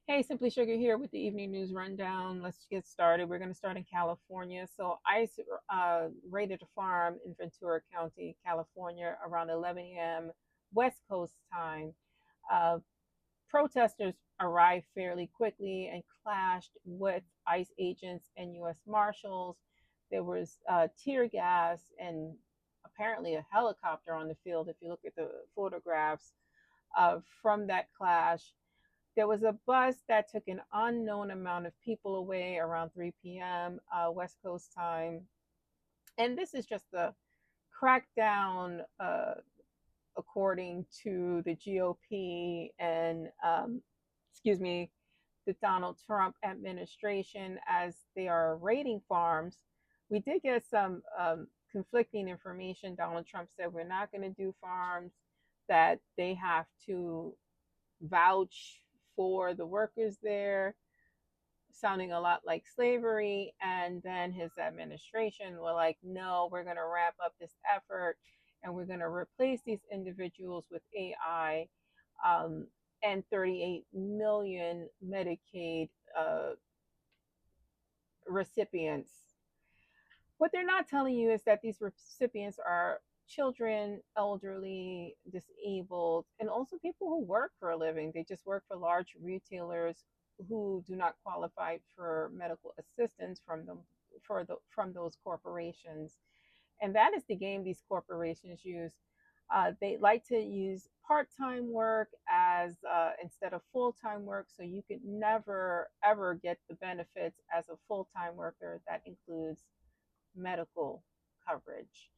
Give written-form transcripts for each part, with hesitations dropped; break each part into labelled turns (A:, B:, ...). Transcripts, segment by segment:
A: Hey, Simply Sugar here with the evening news rundown. Let's get started. We're going to start in California. So, ICE raided a farm in Ventura County, California, around 11 a.m. West Coast time. Uh, Protesters arrived fairly quickly and clashed with ICE agents and U.S. Marshals. There was tear gas and apparently a helicopter on the field. If you look at the photographs from that clash, there was a bus that took an unknown amount of people away around 3 p.m. West Coast time. And this is just the crackdown, according to the GOP and, excuse me, the Donald Trump administration as they are raiding farms. We did get some conflicting information. Donald Trump said we're not going to do farms, that they have to vouch for the workers there, sounding a lot like slavery. And then his administration were like, no, we're going to wrap up this effort and we're going to replace these individuals with AI, and 38 million Medicaid recipients. What they're not telling you is that these recipients are children, elderly, disabled, and also people who work for a living. They just work for large retailers who do not qualify for medical assistance from those corporations. And that is the game these corporations use. They like to use part-time work as instead of full-time work, so you could never ever get the benefits as a full-time worker. That includes medical coverage.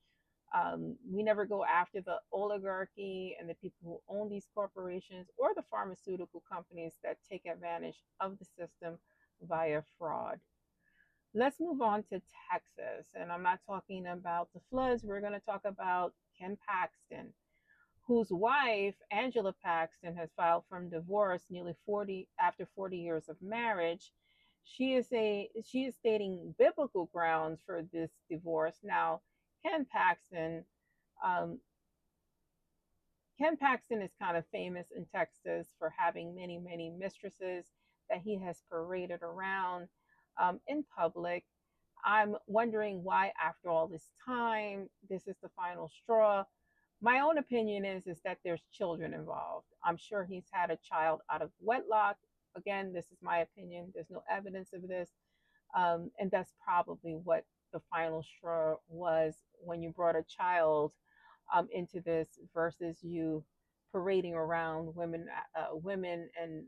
A: We never go after the oligarchy and the people who own these corporations or the pharmaceutical companies that take advantage of the system via fraud. Let's move on to Texas. And I'm not talking about the floods. We're going to talk about Ken Paxton, whose wife, Angela Paxton, has filed for divorce nearly 40 years of marriage. She is stating biblical grounds for this divorce. Now, Ken Paxton, um, Ken Paxton is kind of famous in Texas for having many mistresses that he has paraded around in public. I'm wondering why, after all this time, this is the final straw. My own opinion is that there's children involved. I'm sure he's had a child out of wedlock. Again, this is my opinion. There's no evidence of this, and that's probably what the final straw was, when you brought a child into this versus you parading around women and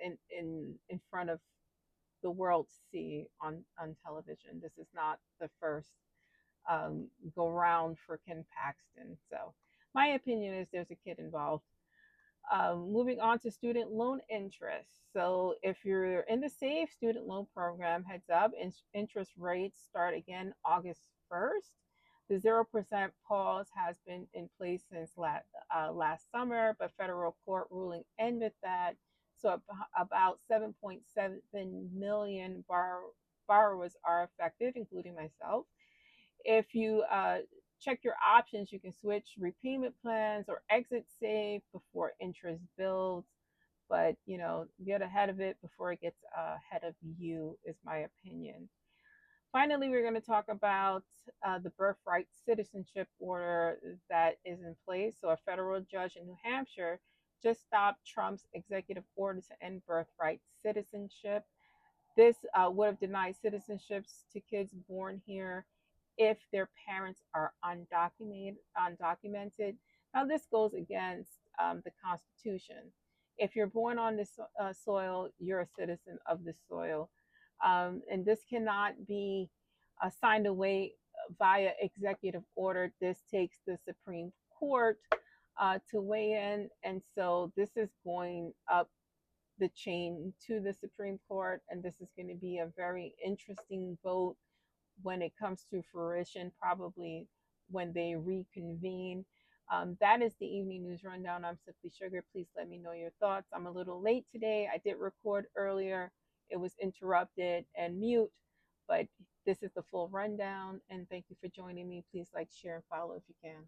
A: in front of the world to see on television. This is not the first go round for Ken Paxton. So my opinion is there's a kid involved. Moving on to student loan interest. So if you're in the SAFE student loan program, heads up, interest rates start again August 1st. The 0% pause has been in place since last summer, but federal court ruling ended that. So about 7.7 million borrowers are affected, including myself. If you check your options, you can switch repayment plans or exit SAFE before interest builds. But get ahead of it before it gets ahead of you, is my opinion. Finally, we're going to talk about the birthright citizenship order that is in place. So, a federal judge in New Hampshire just stopped Trump's executive order to end birthright citizenship. This would have denied citizenships to kids born here if their parents are undocumented. Now, this goes against the Constitution. If you're born on this soil, you're a citizen of this soil. And this cannot be signed away via executive order. This takes the Supreme Court to weigh in. And so this is going up the chain to the Supreme Court. And this is going to be a very interesting vote when it comes to fruition, probably when they reconvene. That is the evening news rundown. I'm Simply Sugar. Please let me know your thoughts. I'm a little late today. I did record earlier. It was interrupted and mute, but this is the full rundown. And thank you for joining me. Please like, share, and follow if you can.